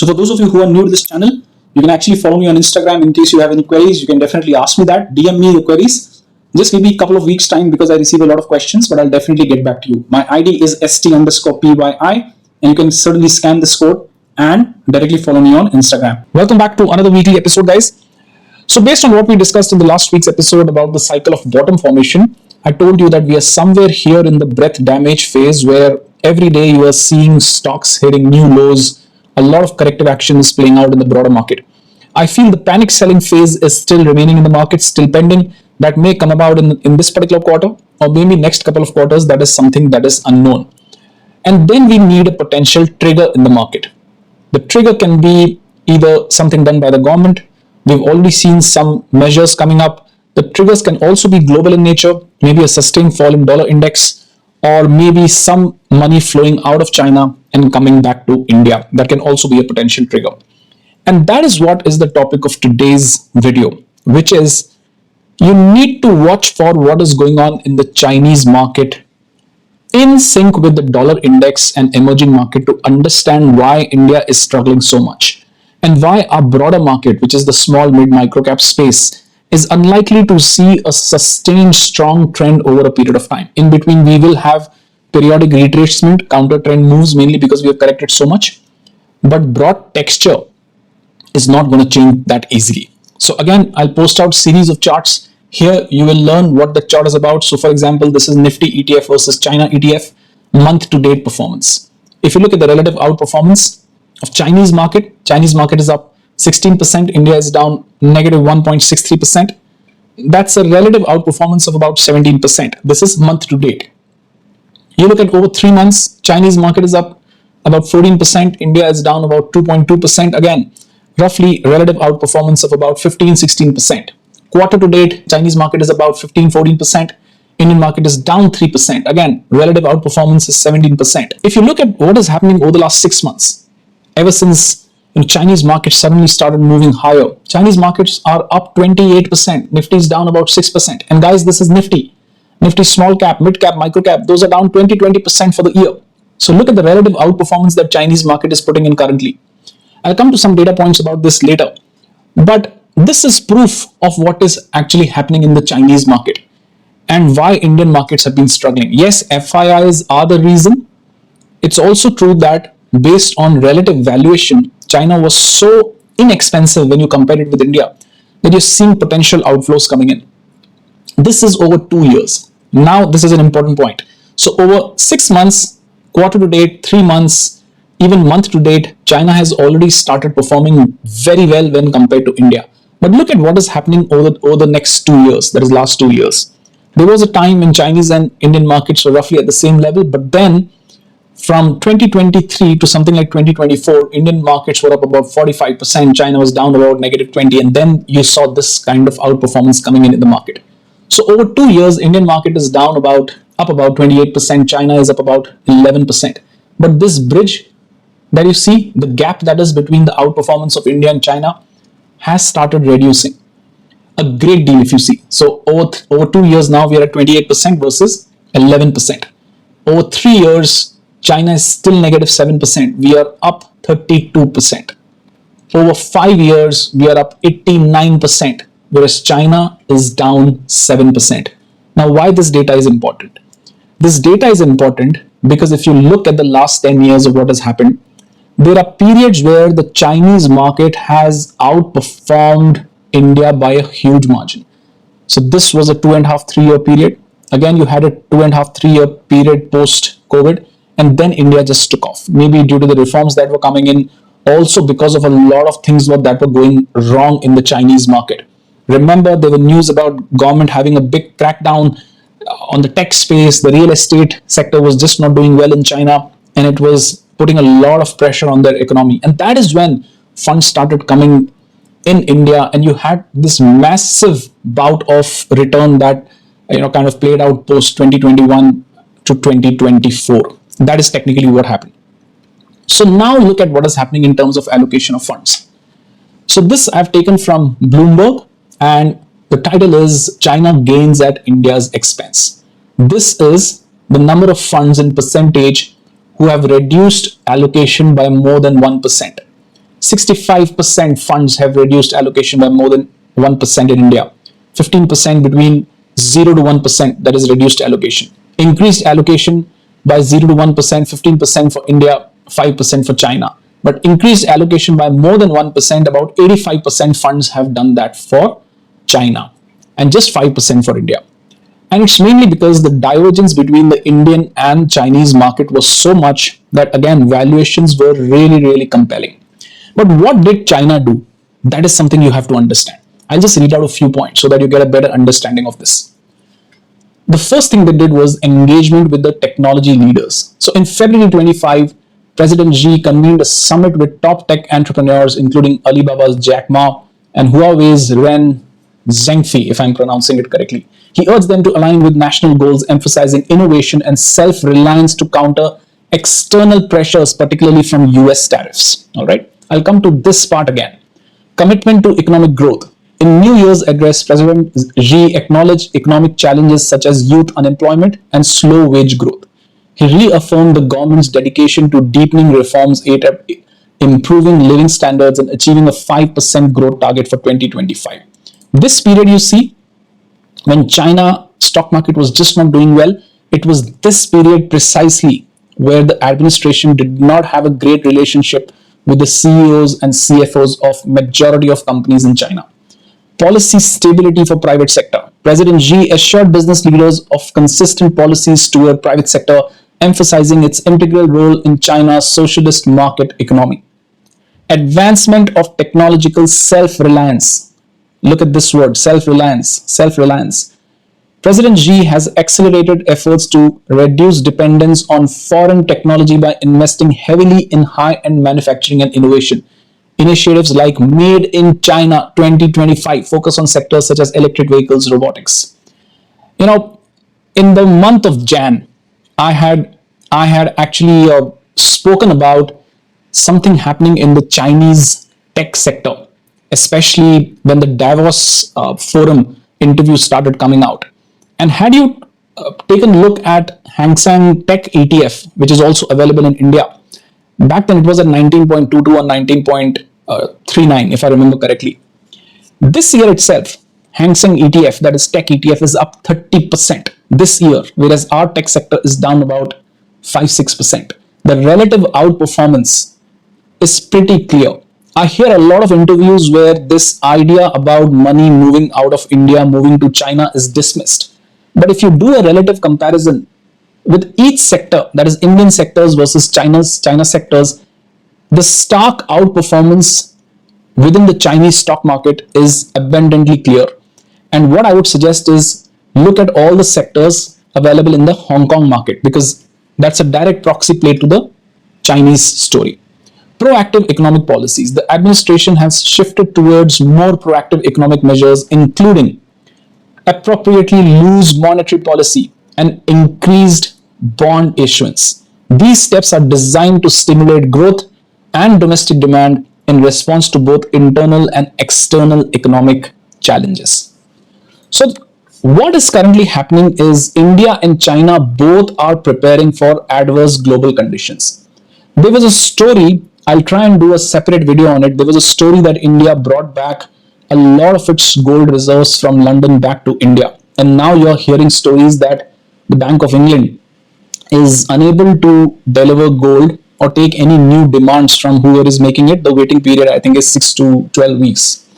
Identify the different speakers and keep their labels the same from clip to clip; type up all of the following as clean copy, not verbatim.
Speaker 1: So for those of you who are new to this channel, you can actually follow me on Instagram. In case you have any queries, you can definitely ask me that. DM me your queries. Just maybe a couple of weeks time because I receive a lot of questions, but I'll definitely get back to you. My ID is st_PYI, and you can certainly scan this code and directly follow me on Instagram. Welcome back to another weekly episode, guys. So based on what we discussed in the last week's episode about the cycle of bottom formation, I told you that we are somewhere here in the breadth damage phase where every day you are seeing stocks hitting new lows, a lot of corrective action is playing out in the broader market. I feel the panic selling phase is still remaining in the market, still pending. That may come about in this particular quarter or maybe next couple of quarters. That is something that is unknown. And then we need a potential trigger in the market. The trigger can be either something done by the government. We've already seen some measures coming up. The triggers can also be global in nature, maybe a sustained fall in dollar index, or maybe some money flowing out of China and coming back to India. That can also be a potential trigger. And that is what is the topic of today's video, which is you need to watch for what is going on in the Chinese market in sync with the dollar index and emerging market to understand why India is struggling so much and why our broader market, which is the small mid micro cap space, is unlikely to see a sustained strong trend over a period of time. In between, we will have periodic retracement, counter trend moves, mainly because we have corrected so much, but broad texture is not going to change that easily. So again, I'll post out series of charts. Here you will learn what the chart is about. So for example, this is Nifty ETF versus China ETF month to date performance. If you look at the relative outperformance of Chinese market is up 16%, India is down negative 1.63%. That's a relative outperformance of about 17%. This is month to date. You look at over 3 months, Chinese market is up about 14%, India is down about 2.2%. Again, roughly relative outperformance of about 15-16%. Quarter to date, Chinese market is about 15-14%. Indian market is down 3%. Again, relative outperformance is 17%. If you look at what is happening over the last 6 months, ever since Chinese markets suddenly started moving higher, Chinese markets are up 28%. Nifty is down about 6%. And guys, this is Nifty. Nifty small cap, mid cap, micro cap, those are down 20% for the year. So look at the relative outperformance that Chinese market is putting in currently. I'll come to some data points about this later. But this is proof of what is actually happening in the Chinese market and why Indian markets have been struggling. Yes, FIIs are the reason. It's also true that based on relative valuation, China was so inexpensive when you compare it with India that you're seeing potential outflows coming in. This is over 2 years. Now, this is an important point. So over 6 months, quarter to date, 3 months, even month to date, China has already started performing very well when compared to India. But look at what is happening over the next 2 years, that is last 2 years. There was a time when Chinese and Indian markets were roughly at the same level, but then from 2023 to something like 2024, Indian markets were up about 45%, China was down about negative 20, and then you saw this kind of outperformance coming in the market. So over 2 years, Indian market is down up about 28%, China is up about 11%. But this bridge that you see, the gap that is between the outperformance of India and China has started reducing a great deal if you see. So over 2 years now, we are at 28% versus 11%. Over 3 years, China is still negative 7%. We are up 32%. Over 5 years, we are up 89%, whereas China is down 7%. Now, why this data is important? This data is important because if you look at the last 10 years of what has happened, there are periods where the Chinese market has outperformed India by a huge margin. So this was a 2.5-3 year period. Again, you had a 2.5-3 year period post-COVID, and then India just took off. Maybe due to the reforms that were coming in, also because of a lot of things that were going wrong in the Chinese market. Remember, there were news about government having a big crackdown on the tech space. The real estate sector was just not doing well in China, and it was putting a lot of pressure on their economy. And that is when funds started coming in India, and you had this massive bout of return that kind of played out post 2021 to 2024. That is technically what happened. So now look at what is happening in terms of allocation of funds. So this I've taken from Bloomberg, and the title is China Gains at India's Expense. This is the number of funds in percentage who have reduced allocation by more than 1%. 65% funds have reduced allocation by more than 1% in India. 15% between 0 to 1%, that is reduced allocation. Increased allocation by 0 to 1%, 15% for India, 5% for China. But increased allocation by more than 1%, about 85% funds have done that for China and just 5% for India. And it's mainly because the divergence between the Indian and Chinese market was so much that again valuations were really, really compelling. But what did China do? That is something you have to understand. I'll just read out a few points so that you get a better understanding of this. The first thing they did was engagement with the technology leaders. So in February 25, President Xi convened a summit with top tech entrepreneurs, including Alibaba's Jack Ma and Huawei's Ren Zhengfei, if I'm pronouncing it correctly. He urged them to align with national goals, emphasizing innovation and self-reliance to counter external pressures, particularly from US tariffs. All right, I'll come to this part again. Commitment to economic growth. In New Year's address, President Xi acknowledged economic challenges such as youth unemployment and slow wage growth. He reaffirmed the government's dedication to deepening reforms aimed at improving living standards and achieving a 5% growth target for 2025. This period you see, when China stock market was just not doing well, it was this period precisely where the administration did not have a great relationship with the CEOs and CFOs of majority of companies in China. Policy stability for private sector. President Xi assured business leaders of consistent policies toward private sector, emphasizing its integral role in China's socialist market economy. Advancement of technological self-reliance. Look at this word, self-reliance, self-reliance. President Xi has accelerated efforts to reduce dependence on foreign technology by investing heavily in high-end manufacturing and innovation. Initiatives like Made in China 2025 focus on sectors such as electric vehicles, robotics. You know, in the month of Jan, I had actually spoken about something happening in the Chinese tech sector, especially when the Davos forum interviews started coming out. And had you taken a look at Hang Seng Tech ETF, which is also available in India, back then it was at 19.22 or 19.39, if I remember correctly. This year itself, Hang Seng ETF, that is tech ETF, is up 30% this year, whereas our tech sector is down about 5-6%. The relative outperformance is pretty clear. I hear a lot of interviews where this idea about money moving out of India, moving to China is dismissed. But if you do a relative comparison with each sector, that is Indian sectors versus China sectors, the stark outperformance within the Chinese stock market is abundantly clear. And what I would suggest is look at all the sectors available in the Hong Kong market, because that's a direct proxy play to the Chinese story. Proactive economic policies. The administration has shifted towards more proactive economic measures, including appropriately loose monetary policy and increased bond issuance. These steps are designed to stimulate growth and domestic demand in response to both internal and external economic challenges. So what is currently happening is India and China both are preparing for adverse global conditions. There was a story, I'll try and do a separate video on it. There was a story that India brought back a lot of its gold reserves from London back to India. And now you're hearing stories that the Bank of England is unable to deliver gold or take any new demands from whoever is making it. The waiting period, I think, is 6 to 12 weeks.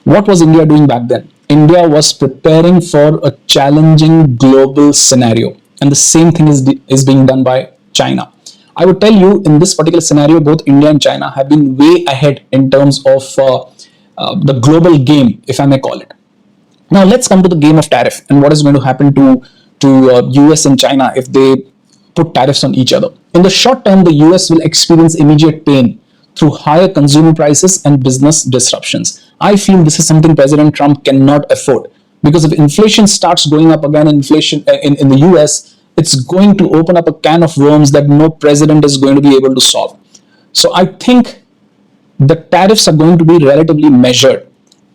Speaker 1: What was India doing back then? India was preparing for a challenging global scenario. And the same thing is being done by China. I would tell you, in this particular scenario, both India and China have been way ahead in terms of the global game, if I may call it. Now let's come to the game of tariff and what is going to happen to US and China if they put tariffs on each other. In the short term, the US will experience immediate pain through higher consumer prices and business disruptions. I feel this is something President Trump cannot afford, because if inflation starts going up again, in the US, it's going to open up a can of worms that no president is going to be able to solve. So I think the tariffs are going to be relatively measured,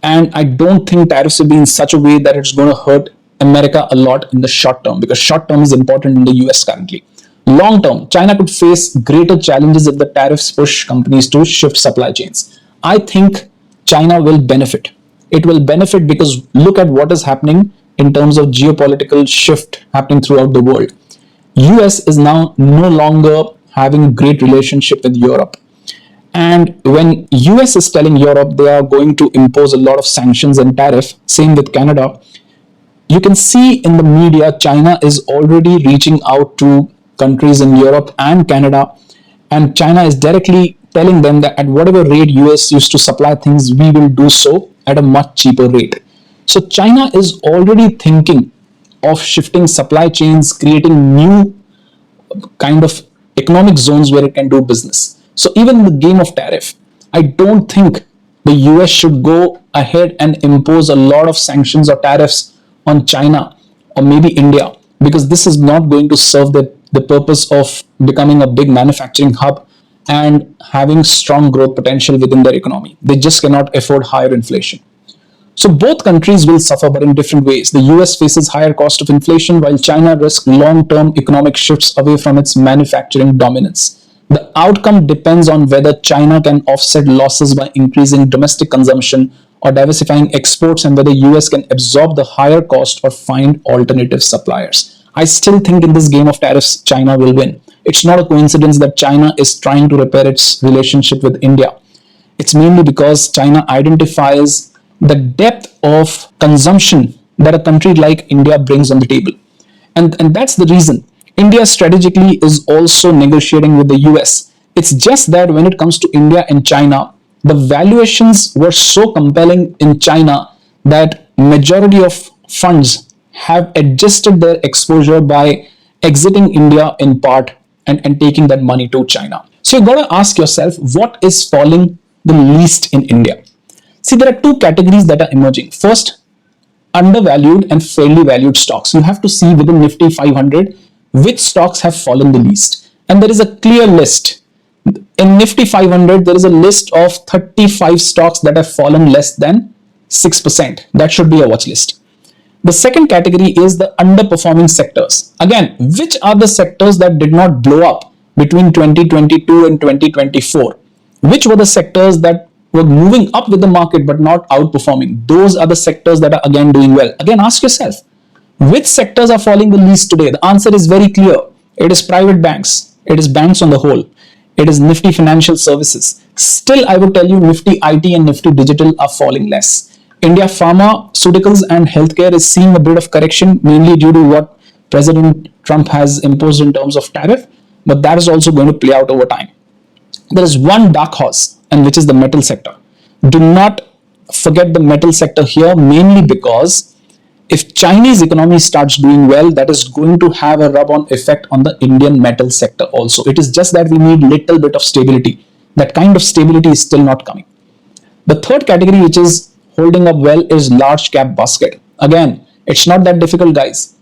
Speaker 1: and I don't think tariffs will be in such a way that it's going to hurt America a lot in the short term, because short term is important in the US currently. Long term, China could face greater challenges if the tariffs push companies to shift supply chains. I think China will benefit. It will benefit because look at what is happening in terms of geopolitical shift happening throughout the world. US is now no longer having a great relationship with Europe. And when US is telling Europe they are going to impose a lot of sanctions and tariff, same with Canada, you can see in the media China is already reaching out to countries in Europe and Canada, and China is directly telling them that at whatever rate US used to supply things, we will do so at a much cheaper rate. So China is already thinking of shifting supply chains, creating new kind of economic zones where it can do business. So even in the game of tariff, I don't think the US should go ahead and impose a lot of sanctions or tariffs on China or maybe India, because this is not going to serve the purpose of becoming a big manufacturing hub and having strong growth potential within their economy. They just cannot afford higher inflation. So both countries will suffer, but in different ways. The US faces higher cost of inflation, while China risks long-term economic shifts away from its manufacturing dominance. The outcome depends on whether China can offset losses by increasing domestic consumption or diversifying exports, and whether US can absorb the higher cost or find alternative suppliers. I still think in this game of tariffs, China will win. It's not a coincidence that China is trying to repair its relationship with India. It's mainly because China identifies the depth of consumption that a country like India brings on the table. And that's the reason India strategically is also negotiating with the US. It's just that when it comes to India and China, the valuations were so compelling in China that majority of funds have adjusted their exposure by exiting India in part and taking that money to China. So you've got to ask yourself, what is falling the least in India? See, there are two categories that are emerging. First, undervalued and fairly valued stocks. You have to see within Nifty 500 which stocks have fallen the least. And there is a clear list. In Nifty 500, there is a list of 35 stocks that have fallen less than 6%. That should be a watch list. The second category is the underperforming sectors. Again, which are the sectors that did not blow up between 2022 and 2024? Which were the sectors that were moving up with the market but not outperforming? Those are the sectors that are again doing well. Again, ask yourself, which sectors are falling the least today? The answer is very clear. It is private banks. It is banks on the whole. It is Nifty Financial Services. Still, I would tell you Nifty IT and Nifty Digital are falling less. India Pharmaceuticals and Healthcare is seeing a bit of correction, mainly due to what President Trump has imposed in terms of tariff, but that is also going to play out over time. There is one dark horse, and which is the metal sector. Do not forget the metal sector here, mainly because if Chinese economy starts doing well, that is going to have a rub-on effect on the Indian metal sector also. It is just that we need little bit of stability. That kind of stability is still not coming. The third category, which is holding up well, is large cap basket. Again, it's not that difficult, guys.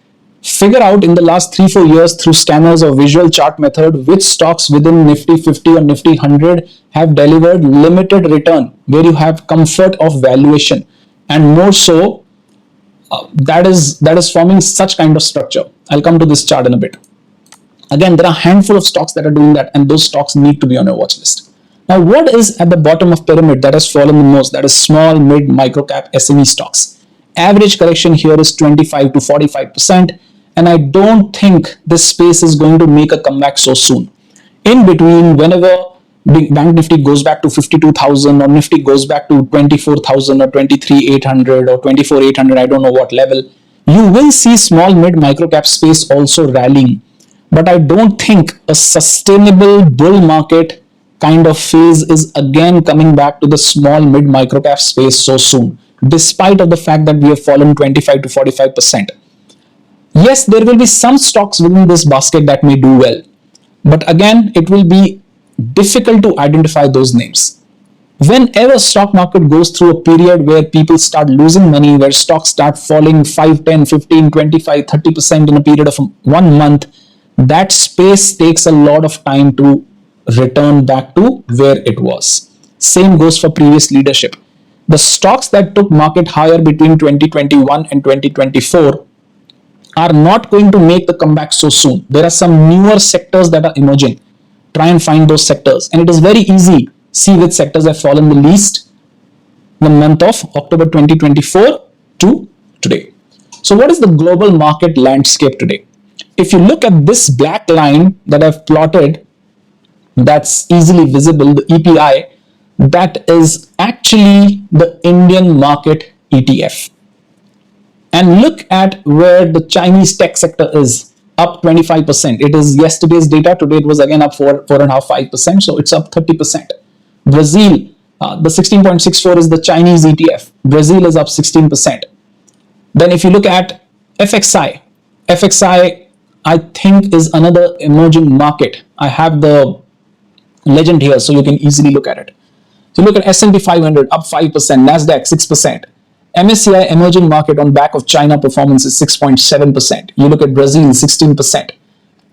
Speaker 1: Figure out in the last 3-4 years through scanners or visual chart method which stocks within Nifty 50 or Nifty 100 have delivered limited return, where you have comfort of valuation, and more so that is forming such kind of structure. I'll come to this chart in a bit. Again, there are a handful of stocks that are doing that, and those stocks need to be on your watch list. Now, what is at the bottom of pyramid that has fallen the most? That is small, mid, micro cap SME stocks. Average correction here is 25 to 45%, and I don't think this space is going to make a comeback so soon. In between, whenever Bank Nifty goes back to 52,000 or Nifty goes back to 24,000 or 23,800 or 24,800, I don't know what level, you will see small, mid, micro cap space also rallying. But I don't think a sustainable bull market kind of phase is again coming back to the small, mid, micro cap space so soon, despite of the fact that we have fallen 25 to 45%. Yes, there will be some stocks within this basket that may do well, but again, it will be difficult to identify those names. Whenever stock market goes through a period where people start losing money, where stocks start falling 5, 10, 15, 25, 30% in a period of 1 month, that space takes a lot of time to return back to where it was. Same goes for previous leadership. The stocks that took market higher between 2021 and 2024 are not going to make the comeback so soon. There are some newer sectors that are emerging. Try and find those sectors, and it is very easy See which sectors have fallen the least the month of October 2024 to today. So what is the global market landscape today? If you look at this black line that I've plotted, that's easily visible, the EPI, that is actually the Indian market ETF. And look at where the Chinese tech sector is, up 25%. It is yesterday's data. Today it was again up 4.5%. So it's up 30%. Brazil, the 16.64 is the Chinese ETF. Brazil is up 16%. Then if you look at FXI, FXI I think is another emerging market. I have the legend here so you can easily look at it. So look at S&P 500 up 5%, Nasdaq 6%. MSCI emerging market on back of China performance is 6.7%. You look at Brazil 16%.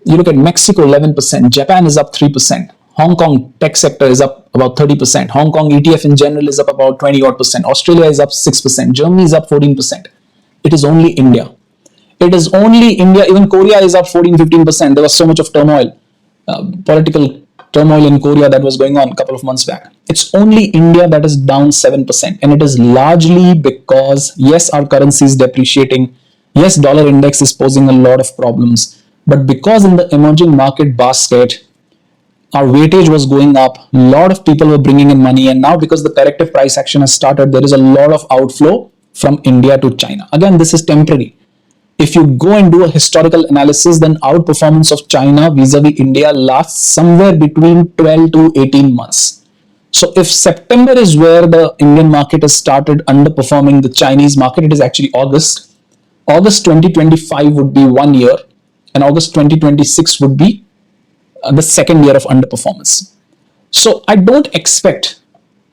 Speaker 1: You look at Mexico 11%. Japan is up 3%. Hong Kong tech sector is up about 30%. Hong Kong ETF in general is up about 20 odd percent. Australia is up 6%. Germany is up 14%. It is only India. It is only India. Even Korea is up 14-15%. There was so much of turmoil, political turmoil in Korea that was going on a couple of months back. It's only India that is down 7%. And it is largely because, yes, our currency is depreciating. Yes, dollar index is posing a lot of problems. But because in the emerging market basket, our weightage was going up, a lot of people were bringing in money. And now because the corrective price action has started, there is a lot of outflow from India to China. Again, this is temporary. If you go and do a historical analysis, then outperformance of China vis-a-vis India lasts somewhere between 12 to 18 months. So if September is where the Indian market has started underperforming the Chinese market, it is actually August. August 2025 would be 1 year and August 2026 would be the second year of underperformance. So I don't expect,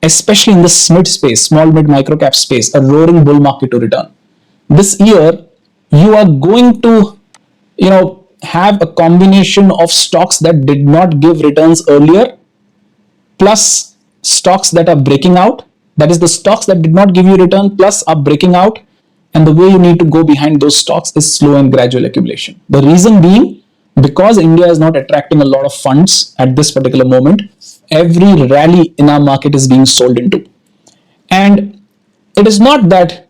Speaker 1: especially in the mid space, small mid micro cap space, a roaring bull market to return. This year, you are going to, have a combination of stocks that did not give returns earlier, plus stocks that are breaking out. That is the stocks that did not give you return plus are breaking out. And the way you need to go behind those stocks is slow and gradual accumulation. The reason being, because India is not attracting a lot of funds at this particular moment, every rally in our market is being sold into. And it is not that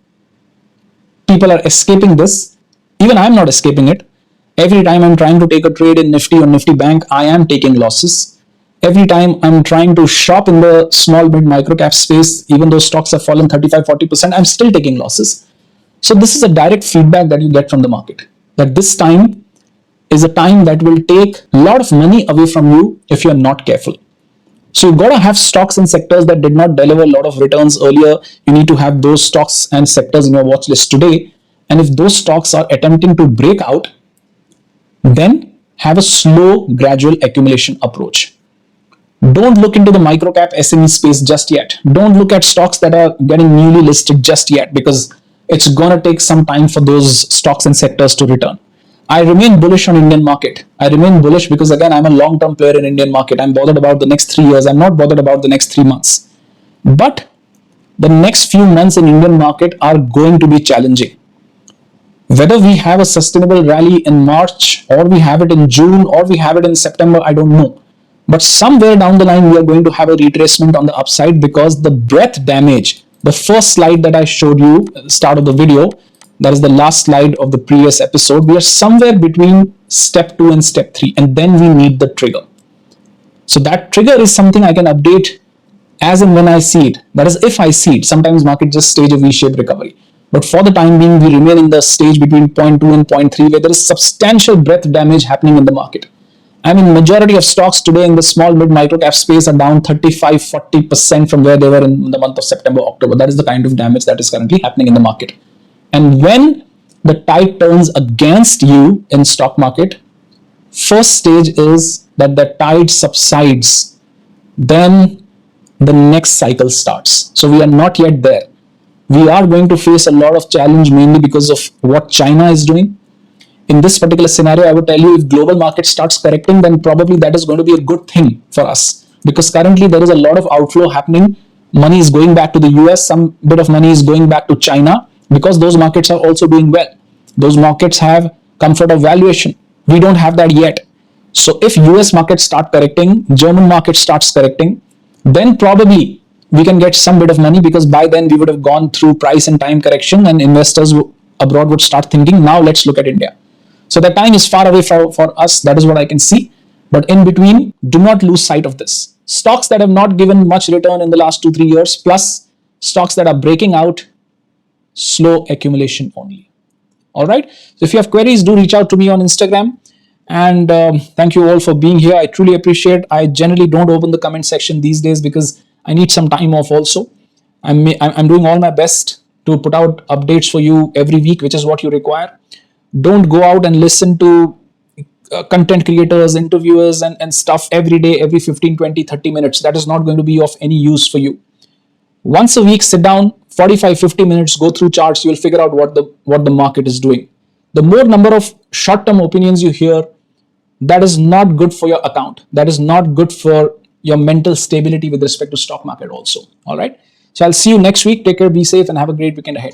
Speaker 1: people are escaping this. Even I'm not escaping it. Every time I'm trying to take a trade in Nifty or Nifty Bank, I am taking losses. Every time I'm trying to shop in the small mid micro cap space, even though stocks have fallen 35-40%, I'm still taking losses. So this is a direct feedback that you get from the market, that this time is a time that will take a lot of money away from you if you're not careful. So you've got to have stocks and sectors that did not deliver a lot of returns earlier. You need to have those stocks and sectors in your watch list today. And if those stocks are attempting to break out, then have a slow, gradual accumulation approach. Don't look into the microcap SME space just yet. Don't look at stocks that are getting newly listed just yet, because it's going to take some time for those stocks and sectors to return. I remain bullish on Indian market. I remain bullish because, again, I'm a long-term player in Indian market. I'm bothered about the next 3 years. I'm not bothered about the next 3 months. But the next few months in Indian market are going to be challenging. Whether we have a sustainable rally in March, or we have it in June, or we have it in September, I don't know. But somewhere down the line, we are going to have a retracement on the upside, because the breadth damage, the first slide that I showed you at the start of the video, that is the last slide of the previous episode, we are somewhere between step 2 and step 3, and then we need the trigger. So that trigger is something I can update as and when I see it. That is, if I see it. Sometimes market just stage a V-shaped recovery. But for the time being, we remain in the stage between 0.2 and 0.3, where there is substantial breadth damage happening in the market. I mean, majority of stocks today in the small mid micro cap space are down 35-40% from where they were in the month of September, October. That is the kind of damage that is currently happening in the market. And when the tide turns against you in stock market, first stage is that the tide subsides. Then the next cycle starts. So we are not yet there. We are going to face a lot of challenge, mainly because of what China is doing. In this particular scenario, I would tell you, if global market starts correcting, then probably that is going to be a good thing for us, because currently there is a lot of outflow happening. Money is going back to the US, some bit of money is going back to China, because those markets are also doing well. Those markets have comfort of valuation. We don't have that yet. So if US markets start correcting, German market starts correcting, then probably we can get some bit of money, because by then we would have gone through price and time correction, and investors abroad would start thinking, now let's look at India. So that time is far away for us. That is what I can see. But in between, do not lose sight of this. Stocks that have not given much return in the last 2-3 years, plus stocks that are breaking out, slow accumulation only. All right. So if you have queries, do reach out to me on Instagram. And thank you all for being here. I truly appreciate. I generally don't open the comment section these days because I need some time off also. I'm doing all my best to put out updates for you every week, which is what you require. Don't go out and listen to content creators, interviewers, and stuff every day, every 15, 20, 30 minutes. That is not going to be of any use for you. Once a week, sit down, 45, 50 minutes, go through charts, you'll figure out what the market is doing. The more number of short-term opinions you hear, that is not good for your account. That is not good for your mental stability with respect to stock market also. All right. So I'll see you next week. Take care, be safe, and have a great weekend ahead.